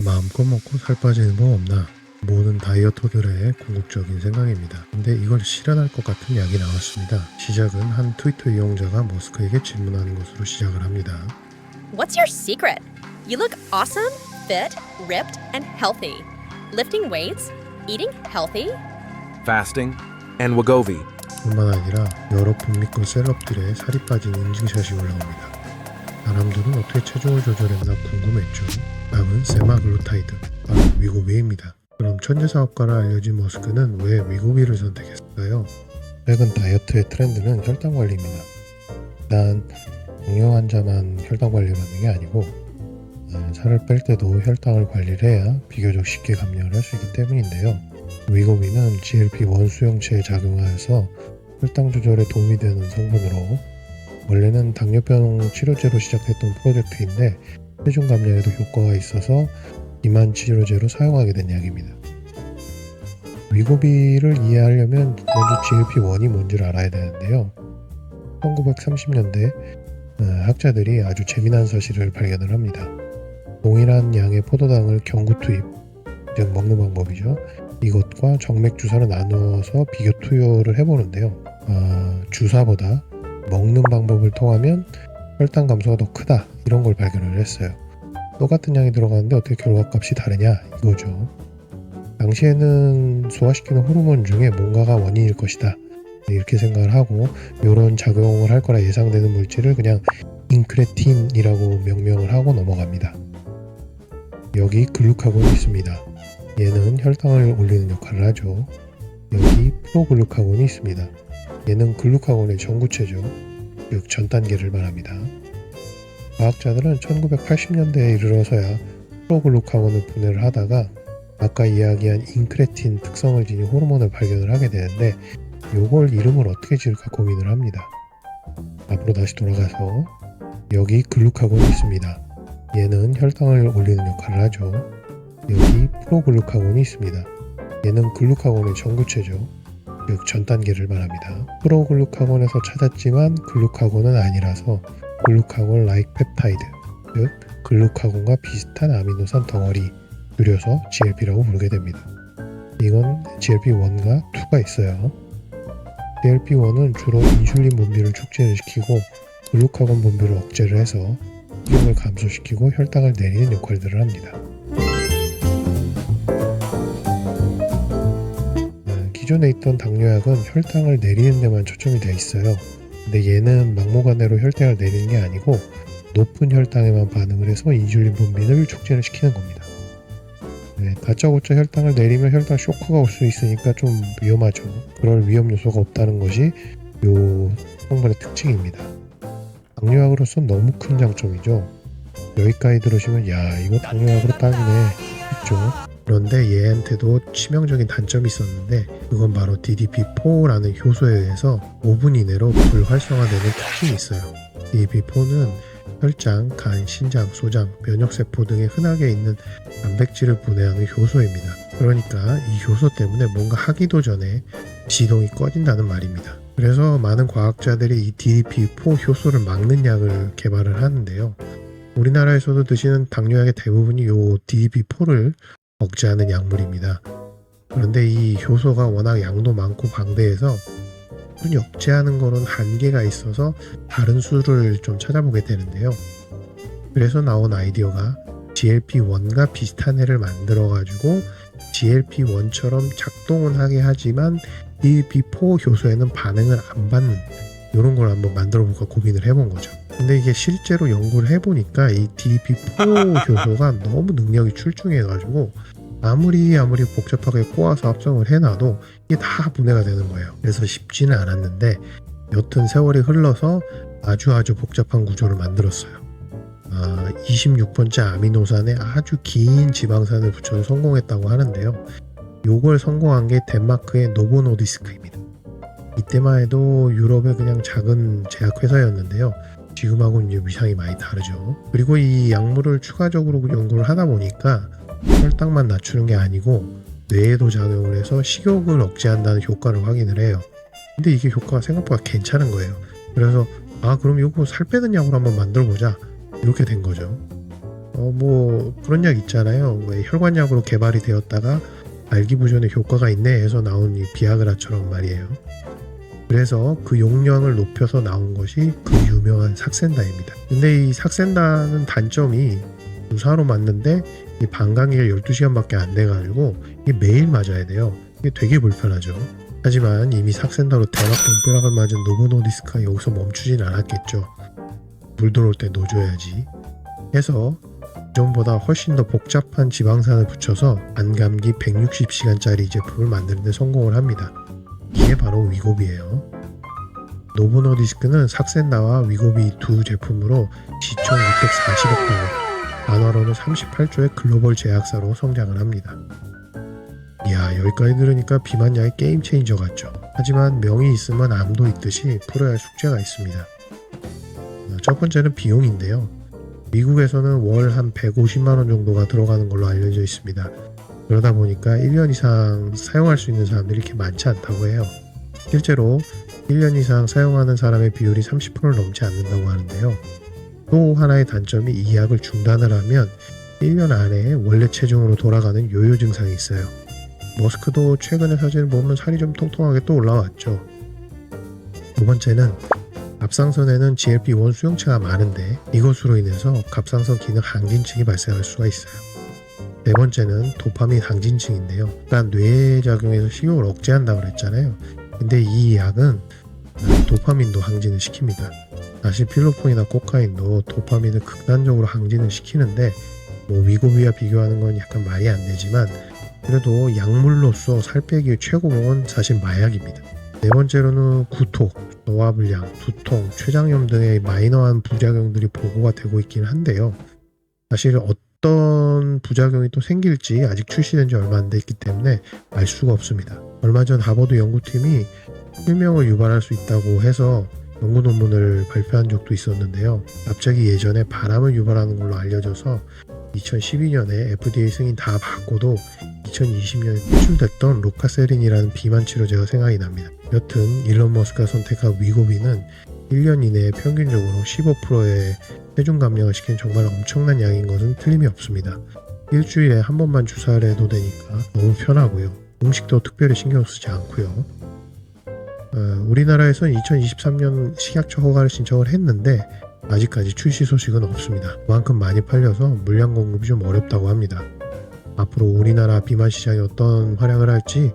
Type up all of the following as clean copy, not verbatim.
마음껏 먹고 살 빠지는 법 없나? 모든 다이어터들의 궁극적인 생각입니다. 근데 이걸 실현할 것 같은 약이 나왔습니다. 시작은 한 트위터 이용자가 머스크에게 질문하는 것으로 시작을 합니다. What's your secret? You look awesome, fit, ripped, and healthy. Lifting weights, eating healthy. fasting, and Wegovy. 뿐만 아니라 여러 북미권 셀럽들의 살이 빠진 인증샷이 올라옵니다. 사람들은 어떻게 체중을 조절했나 궁금했죠. 답은 세마글루타이드, 바로 위고비입니다. 그럼 천재사업가로 알려진 머스크는 왜 위고비를 선택했을까요? 최근 다이어트의 트렌드는 혈당관리입니다. 단 당뇨 환자만 혈당관리를 하는 게 아니고 살을 뺄 때도 혈당을 관리를 해야 비교적 쉽게 감량을 할 수 있기 때문인데요. 위고비는 GLP-1 수용체에 작용하여서 혈당 조절에 도움이 되는 성분으로 원래는 당뇨병 치료제로 시작했던 프로젝트인데 체중 감량에도 효과가 있어서 비만 치료제로 사용하게 된 약입니다. 위고비를 이해하려면 먼저 GLP-1이 뭔지를 알아야 되는데요. 1930년대 학자들이 아주 재미난 사실을 발견을 합니다. 동일한 양의 포도당을 경구 투입, 즉 먹는 방법이죠. 이것과 정맥 주사로 나누어서 비교 투여를 해보는데요. 주사보다 먹는 방법을 통하면 혈당 감소가 더 크다, 이런 걸 발견을 했어요. 똑같은 양이 들어가는데 어떻게 결과값이 다르냐, 이거죠. 당시에는 소화시키는 호르몬 중에 뭔가가 원인일 것이다, 이렇게 생각을 하고 이런 작용을 할 거라 예상되는 물질을 그냥 인크레틴이라고 명명을 하고 넘어갑니다. 여기 글루카곤이 있습니다. 얘는 혈당을 올리는 역할을 하죠. 여기 프로글루카곤이 있습니다. 얘는 글루카곤의 전구체죠. 즉 전 단계를 말합니다. 과학자들은 1980년대에 이르러서야 프로글루카곤을 분해를 하다가 아까 이야기한 인크레틴 특성을 지닌 호르몬을 발견을 하게 되는데 요걸 이름을 어떻게 지을까 고민을 합니다. 앞으로 다시 돌아가서 여기 글루카곤이 있습니다. 얘는 혈당을 올리는 역할을 하죠. 여기 프로글루카곤이 있습니다. 얘는 글루카곤의 전구체죠. 즉 전 단계를 말합니다. 프로글루카곤에서 찾았지만 글루카곤은 아니라서 글루카곤 라이크 펩타이드, 즉 글루카곤과 비슷한 아미노산 덩어리, 줄여서 GLP라고 부르게 됩니다. 이건 GLP-1과 2가 있어요. GLP-1은 주로 인슐린 분비를 촉진을 시키고 글루카곤 분비를 억제를 해서 식욕을 감소시키고 혈당을 내리는 역할들을 합니다. 기존에 있던 당뇨약은 혈당을 내리는 데만 초점이 되어 있어요. 근데 얘는 막무가내로 혈당을 내리는 게 아니고 높은 혈당에만 반응을 해서 인슐린 분비를 촉진을 시키는 겁니다. 다짜고짜 혈당을 내리면 혈당 쇼크가 올 수 있으니까 좀 위험하죠. 그럴 위험 요소가 없다는 것이 요 성분의 특징입니다. 당뇨약으로서 너무 큰 장점이죠. 여기까지 들으시면 야, 이거 당뇨약으로 딱이네 했죠. 그런데 얘한테도 치명적인 단점이 있었는데 그건 바로 DDP4라는 효소에 의해서 5분 이내로 불활성화되는 특징이 있어요. DDP4는 혈장, 간, 신장, 소장, 면역세포 등에 흔하게 있는 단백질을 분해하는 효소입니다. 그러니까 이 효소 때문에 뭔가 하기도 전에 시동이 꺼진다는 말입니다. 그래서 많은 과학자들이 이 DDP4 효소를 막는 약을 개발을 하는데요. 우리나라에서도 드시는 당뇨약의 대부분이 이 DDP4를 억제하는 약물입니다. 그런데 이 효소가 워낙 양도 많고 방대해서 억제하는 거는 한계가 있어서 다른 수를 좀 찾아보게 되는데요. 그래서 나온 아이디어가 GLP-1과 비슷한 애를 만들어 가지고 GLP-1처럼 작동은 하게 하지만 DDP4 효소에는 반응을 안 받는 이런 걸 한번 만들어 볼까 고민을 해본 거죠. 근데 이게 실제로 연구를 해보니까 이 DDP4 효소가 너무 능력이 출중해 가지고 아무리 복잡하게 꼬아서 합성을 해놔도 이게 다 분해가 되는 거예요. 그래서 쉽지는 않았는데 여튼 세월이 흘러서 아주 복잡한 구조를 만들었어요. 26번째 아미노산에 아주 긴 지방산을 붙여서 성공했다고 하는데요. 요걸 성공한 게 덴마크의 노보노디스크입니다. 이때만 해도 유럽의 그냥 작은 제약회사였는데요. 지금하고는 이제 위상이 많이 다르죠. 그리고 이 약물을 추가적으로 연구를 하다 보니까 혈당만 낮추는 게 아니고 뇌에도 작용을 해서 식욕을 억제한다는 효과를 확인을 해요. 근데 이게 효과가 생각보다 괜찮은 거예요. 그래서 그럼 이거 살 빼는 약으로 한번 만들어 보자, 이렇게 된 거죠. 뭐 그런 약 있잖아요. 왜 혈관약으로 개발이 되었다가 발기부전에 효과가 있네 해서 나온 이 비아그라처럼 말이에요. 그래서 그 용량을 높여서 나온 것이 그 유명한 삭센다입니다. 근데 이 삭센다는 단점이 주사로 맞는데 이 방광기가 12시간밖에 안 돼가지고 이게 매일 맞아야 돼요. 이게 되게 불편하죠. 하지만 이미 삭센다로 대박 동벼락을 맞은 노보노디스크가 여기서 멈추진 않았겠죠. 물 들어올 때 놓줘야지 해서 기존보다 훨씬 더 복잡한 지방산을 붙여서 안감기 160시간짜리 제품을 만드는 데 성공을 합니다. 이게 바로 위고비예요. 노보노디스크는 삭센다와 위고비 두 제품으로 시총 240억 달러, 단화로는 38조의 글로벌 제약사로 성장을 합니다. 이야, 여기까지 들으니까 비만약의 게임 체인저 같죠. 하지만 명이 있으면 암도 있듯이 풀어야 할 숙제가 있습니다. 첫 번째는 비용인데요. 미국에서는 월 한 150만원 정도가 들어가는 걸로 알려져 있습니다. 그러다 보니까 1년 이상 사용할 수 있는 사람들이 이렇게 많지 않다고 해요. 실제로 1년 이상 사용하는 사람의 비율이 30%를 넘지 않는다고 하는데요. 또 하나의 단점이 이 약을 중단을 하면 1년 안에 원래 체중으로 돌아가는 요요 증상이 있어요. 머스크도 최근에 사진을 보면 살이 좀 통통하게 또 올라왔죠. 두 번째는 갑상선에는 GLP-1 수용체가 많은데 이것으로 인해서 갑상선 기능 항진증이 발생할 수가 있어요. 네 번째는 도파민 항진증인데요. 그러니까 뇌작용에서 식욕을 억제한다고 그랬잖아요. 근데 이 약은 도파민도 항진을 시킵니다. 사실 필로폰이나 코카인도 도파민을 극단적으로 항진을 시키는데 뭐 위고비와 비교하는 건 약간 말이 안 되지만 그래도 약물로서 살 빼기의 최고봉은 사실 마약입니다. 네 번째로는 구토, 노화불량, 두통, 췌장염 등의 마이너한 부작용들이 보고가 되고 있긴 한데요. 사실 어떤 부작용이 또 생길지 아직 출시된 지 얼마 안 됐기 때문에 알 수가 없습니다. 얼마 전 하버드 연구팀이 실명을 유발할 수 있다고 해서 연구 논문을 발표한 적도 있었는데요. 갑자기 예전에 바람을 유발하는 걸로 알려져서 2012년에 FDA 승인 다 받고도 2020년에 퇴출됐던 로카세린이라는 비만 치료제가 생각이 납니다. 여튼 일론 머스크가 선택한 위고비는 1년 이내에 평균적으로 15%의 체중 감량을 시키는 정말 엄청난 약인 것은 틀림이 없습니다. 일주일에 한 번만 주사를 해도 되니까 너무 편하고요. 음식도 특별히 신경 쓰지 않고요. 우리나라에서는 2023년 식약처 허가를 신청을 했는데 아직까지 출시 소식은 없습니다. 그만큼 많이 팔려서 물량 공급이 좀 어렵다고 합니다. 앞으로 우리나라 비만 시장이 어떤 활약을 할지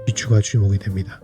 비추가 주목이 됩니다.